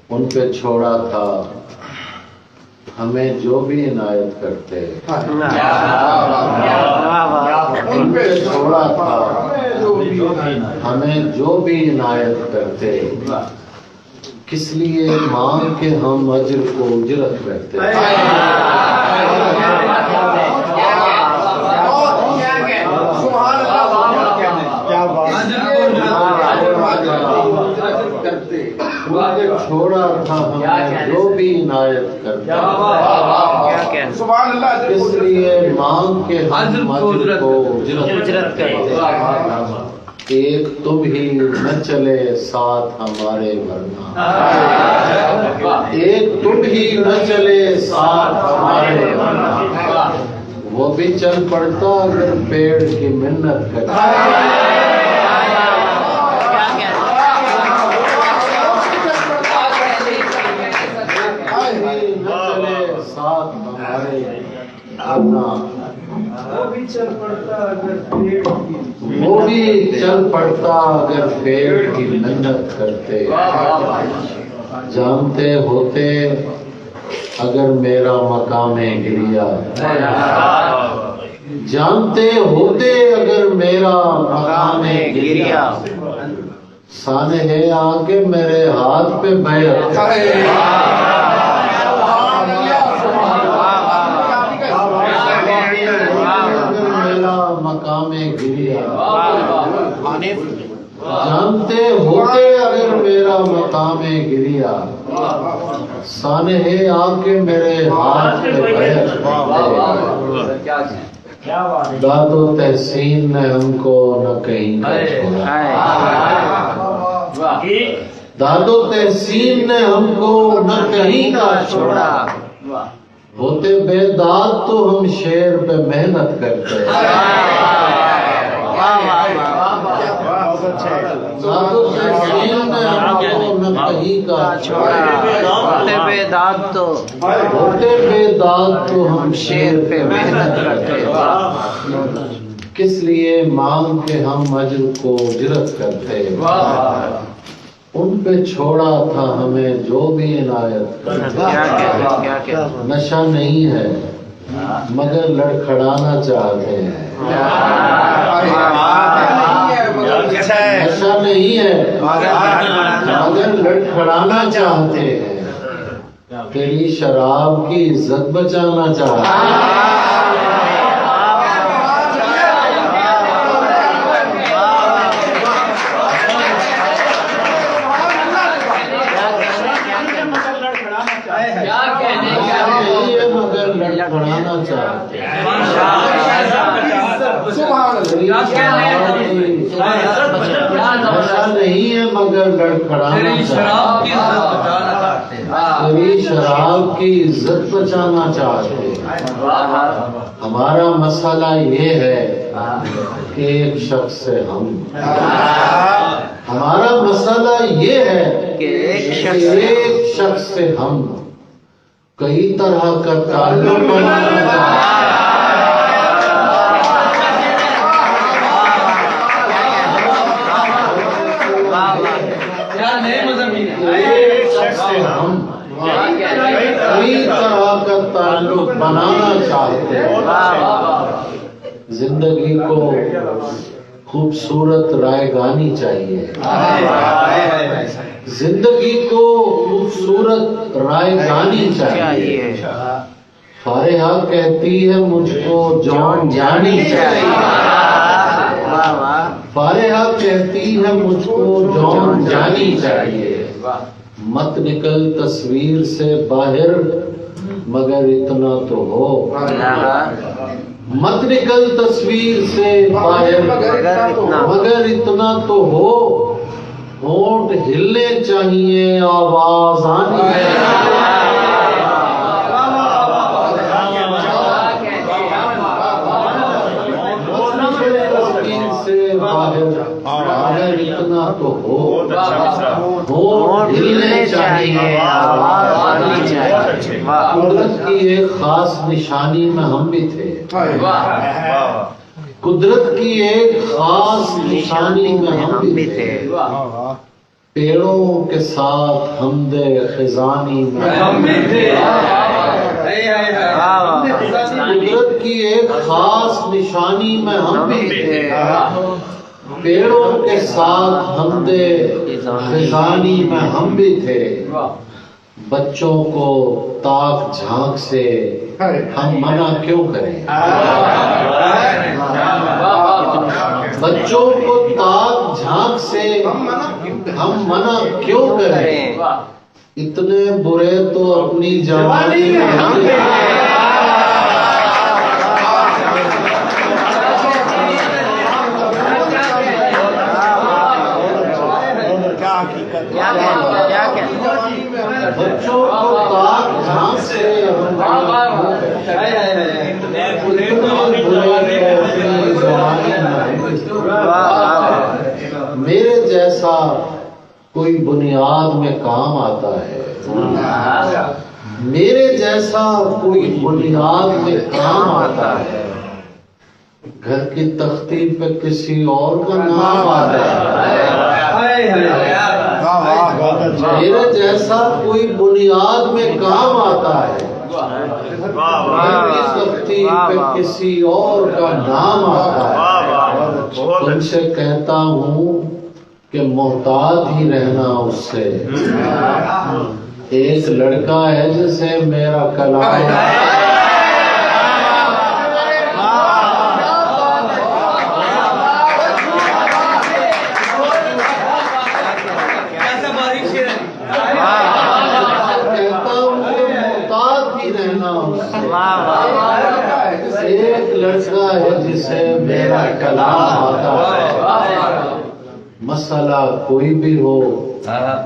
ان پہ چھوڑا تھا ہمیں جو بھی عنایت کرتے، ان پہ چھوڑا تھا ہمیں جو بھی عنایت کرتے، کس لیے مانگ کے ہم اجر کو اجرت کرتے۔ چھوڑا تھا ہمیں جو بھی عنایت کرتا، اس لیے مانگ کے ہم اجر کو اجرت کرتے۔ ایک تم ہی نہ چلے ساتھ ہمارے ورنہ، ایک تم ہی نہ چلے ساتھ ہمارے ورنہ، وہ بھی چل پڑتا اگر پیڑ کی منت کرتا۔ وہ بھی چل پڑتا اگر پیڑ کی منت کرتے۔ جانتے ہوتے اگر میرا مقام گریا، جانتے ہوتے اگر میرا مقام گریا، سانحِ آ کے میرے ہاتھ پہ بیعت کرتے۔ مقام گریا، جانتے ہوتے اگر میرا مقام گریا، سانحِ آ کے میرے ہاتھ پہ بیعت کرتے۔ داد و تحسین نے ہم کو نہ کہیں کا چھوڑا، داد و تحسین نے ہم کو نہ کہیں کا چھوڑا، ہوتے بے داد تو ہم شیر پہ محنت کرتے۔ داد و تحسین نے ہم کو نہ کہیں کا چھوڑا، ہوتے بے داد تو ہم شیر پہ محنت کرتے۔ کس لیے مانگ کے ہم اجر کو اجرت کرتے۔ ان پہ چھوڑا تھا ہمیں جو بھی عنایت کرتے۔ نشہ نہیں ہے مگر لڑکھڑانا چاہتے ہیں، نشہ نہیں ہے مگر لڑکھڑانا چاہتے ہیں، تیری شراب کی عزت بچانا چاہتے ہیں۔ نہیں ہے مگر لڑکھڑانا چاہتے، تیری شراب کی عزت بچانا چاہتے۔ ہمارا مسئلہ یہ ہے کہ ایک شخص سے ہم، ہمارا مسئلہ یہ ہے کہ ایک شخص سے ہم کئی طرح کا تعلق بنانا چاہتے ہیں۔ کئی طرح کا تعلق بنانا چاہتے ہیں۔ زندگی کو خوبصورت رائے گانی چاہیے، زندگی کو خوبصورت رائے گانی چاہیے۔ فارحہ کہتی ہے مجھ کو جان جانی چاہیے، فارحہ کہتی ہے مجھ کو جان جانی چاہیے۔ مت نکل تصویر سے باہر مگر اتنا تو ہو، مت نکل تصویر سے باہر مگر اتنا تو ہو، ہونٹ ہلنے چاہیے آواز آنی چاہیے۔ اتنا تو ہو، ہونٹ ہلنے چاہیے آواز آنی چاہیے۔ قدرت کی ایک خاص نشانی میں ہم بھی تھے، قدرت کی ایک خاص نشانی میں ہم بھی تھے۔ پیڑوں کے ساتھ حمد خزانی میں ہم بھی تھے، قدرت کی ایک خاص نشانی میں ہم بھی تھے، پیڑوں کے ساتھ حمد خزانی میں ہم بھی تھے، بچوں کو تاک جھانک سے ہم منع کیوں کریں، بچوں کو تاک جھانک سے ہم منع کیوں کریں، اتنے برے تو اپنی جوانی میں ہم بچوں کو تاک جھانک سے میرے جیسا کوئی بنیاد میں کام آتا ہے، میرے جیسا کوئی بنیاد میں کام آتا ہے، گھر کی تختی پہ کسی اور کا نام آتا ہے، میرے جیسا کوئی بنیاد میں کام آتا ہے، گھر کی تختی پہ کسی اور کا نام آتا ہے، تم سے کہتا ہوں کہ محتاط ہی رہنا اس سے، ایک لڑکا ہے جسے میرا کلام ایک لڑکا ہے جسے میرا کلام آتا ہے، مسئلہ کوئی بھی ہو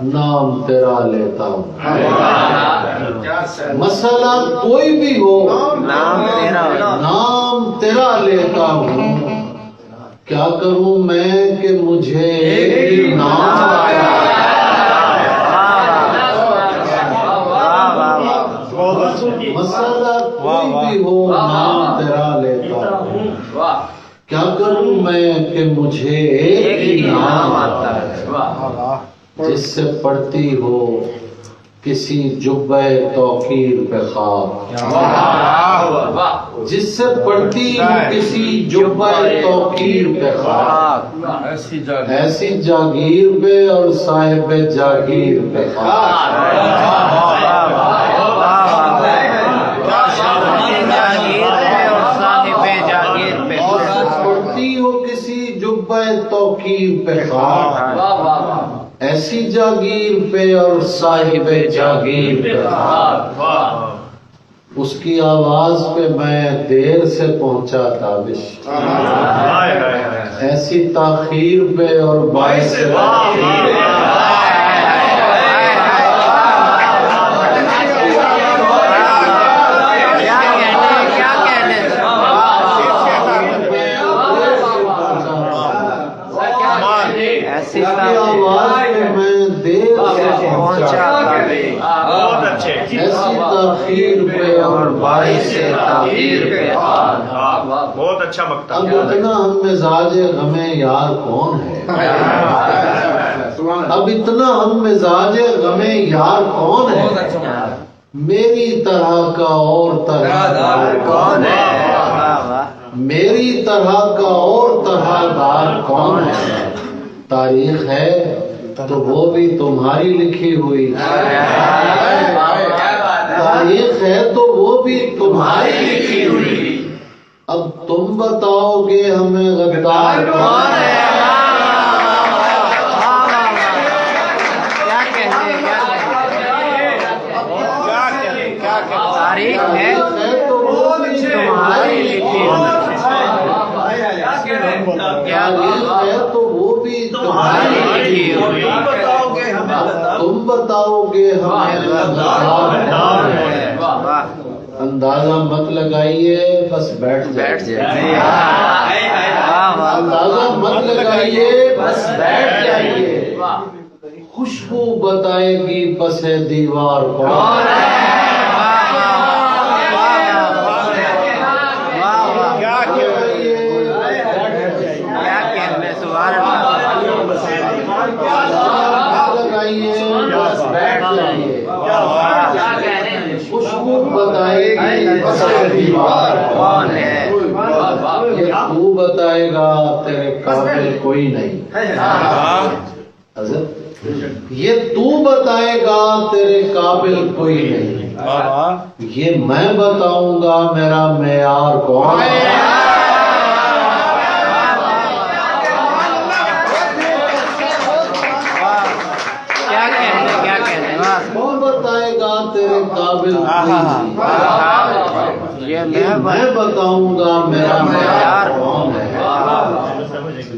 نام تیرا لیتا ہوں، مسئلہ کوئی بھی ہو نام تیرا لیتا ہوں، کیا کروں میں کہ مجھے ایک نام آیا، مسئلہ کوئی بھی ہو نام تیرا لیتا ہوں، کیا کروں میں کہ مجھے ایک ہی نام آتا ہے، جس سے پڑتی ہو کسی جبہ توقیر پہ خاک، جس سے پڑتی ہو کسی جبہ توقیر پہ خاک، ایسی جاگیر پہ اور صاحب جاگیر پہ خاک، توقیر پہ خاک، ایسی جاگیر پہ اور صاحب جاگیر پہ خاک، اس کی آواز پہ میں دیر سے پہنچا تابش، ایسی تاخیر پہ اور باعث بہت اچھا مقطع۔ اب اتنا ہم مزاج غم یار کون ہے، اب اتنا ہم مزاج غم یار کون ہے، میری طرح کا اور طرح دار کون ہے، میری طرح کا اور طرح دار کون ہے، تاریخ ہے تو وہ بھی تمہاری لکھی ہوئی، تاریخ ہے تو وہ بھی تمہاری لکھی ہوئی، اب تم بتاؤ گے ہمیں غدار کون ہے، تاریخ ہے تو وہ بھی تمہاری لکھی ہوئی، تاریخ ہے تو وہ بھی تمہاری لکھی ہوئی، تم بتاؤ گے ہمیں غدار کون ہے، اندازہ مت لگائیے بس بیٹھ جائیے، اندازہ مت لگائیے بس بیٹھ جائیے، خوشبو بتائے گی پس دیوار کون ہے، بتائے گی بسر دیوار کون ہے؟ یہ تو بتائے گا تیرے قابل کوئی نہیں. حضرت یہ تو بتائے گا تیرے قابل کوئی نہیں، یہ میں بتاؤں گا میرا معیار کون ہے. کون بتائے گا تیرے قابل کوئی نہیں، یہ میں بتاؤں گا میرا معیار کون ہے.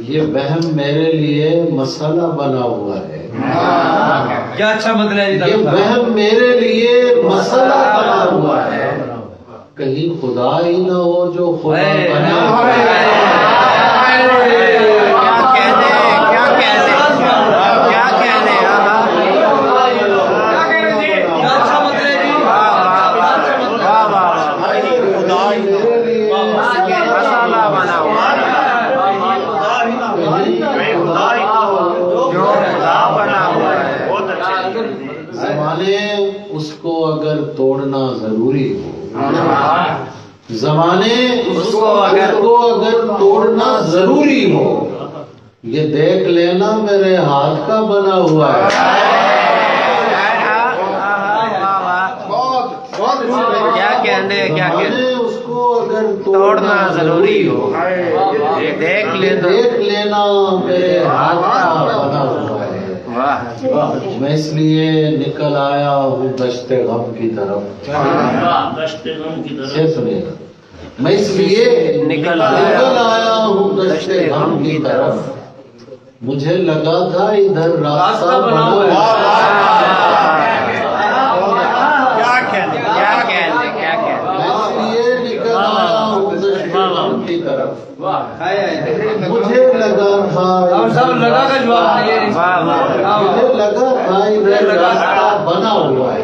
یہ وہم میرے لیے مسئلہ بنا ہوا ہے. کیا اچھا مطلب ہے یہ وہم میرے لیے مسئلہ بنا ہوا ہے. کہیں خدا ہی نہ ہو جو خدا بنا ہوا ہے. اس کو اگر توڑنا ضروری ہو، زمانے اس کو اگر توڑنا ضروری ہو، یہ دیکھ لینا میرے ہاتھ کا بنا ہوا ہے. کیا کہنے اس کو اگر توڑنا ضروری ہو، یہ دیکھ لینا میرے ہاتھ کا بنا ہوا ہے. میں اس لیے نکل آیا ہوں دشت غم کی طرف. سنیے گا، میں اس لیے نکل آیا ہوں دشت غم کی طرف. مجھے لگا تھا ادھر راستہ بنا ہوا کی طرف. مجھے لگا تھا ادھر راستہ بنا ہوا ہے.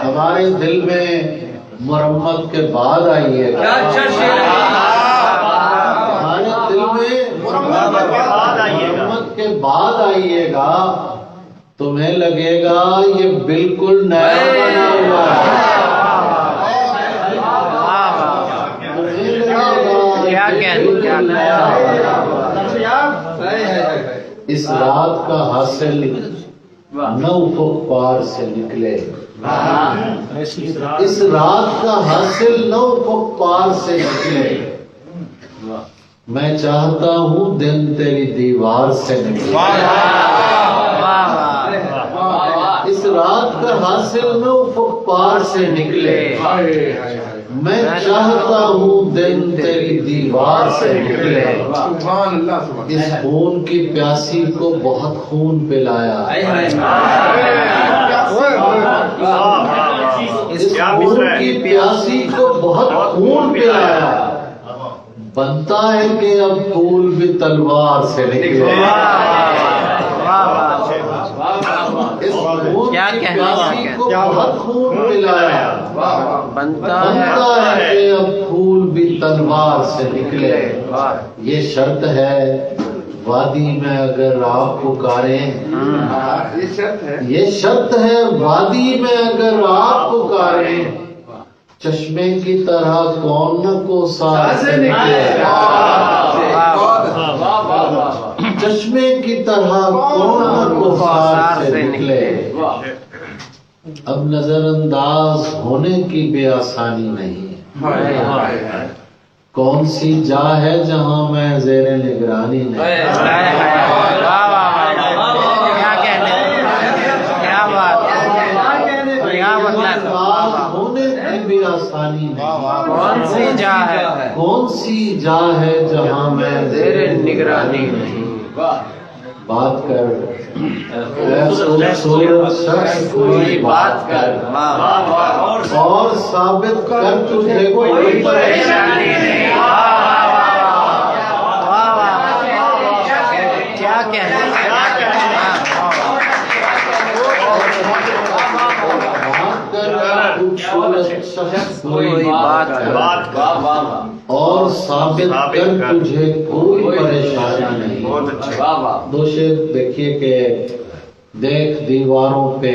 ہمارے دل میں مرمت کے بعد آئی ہے. ہمارے دل میں مرمت کے بعد آئیے گا، تمہیں لگے گا یہ بالکل نیا بنا ہوا ہے. اس رات کا حاصل نو افق پار سے نکلے. اس رات کا حاصل نو افق پار سے نکلے. میں چاہتا ہوں دن تیری دیوار سے نکلے. اس رات کا حاصل نو افق پار سے نکلے. میں چاہتا ہوں دن تیری دیوار سے نکلے. اس خون کی پیاسی کو بہت خون پلایا. اس خون کی پیاسی کو بہت خون پلایا. بنتا ہے کہ اب پھول بھی تلوار سے نکلے. اس خون کی پیاسی کو بہت خون پلایا. بنتا ہے کہ اب پھول بھی تلوار سے نکلے. یہ شرط ہے وادی میں اگر آپ پکاریں. یہ شرط ہے وادی میں اگر آپ پکاریں. چشمے کی طرح کون نہ کو سار سے نکلے. چشمے کی طرح کون نہ کو سار سے نکلے. اب نظر انداز ہونے کی بے آسانی نہیں. کون سی جا ہے جہاں میں زیر نگرانی نہیں. ہونے کی بھی آسانی نہیں. کون سی جا ہے جہاں میں زیر نگرانی نہیں. بات کر خوبصورت شخص کوئی بات کر اور ثابت کر تجھے کوئی پریشانی نہیں. کیا کہنا کوئی بات اور ثابت کر تجھے کوئی پریشانی نہیں. بہت اچھا. دو شعر دیکھیے کہ دیکھ دیواروں پہ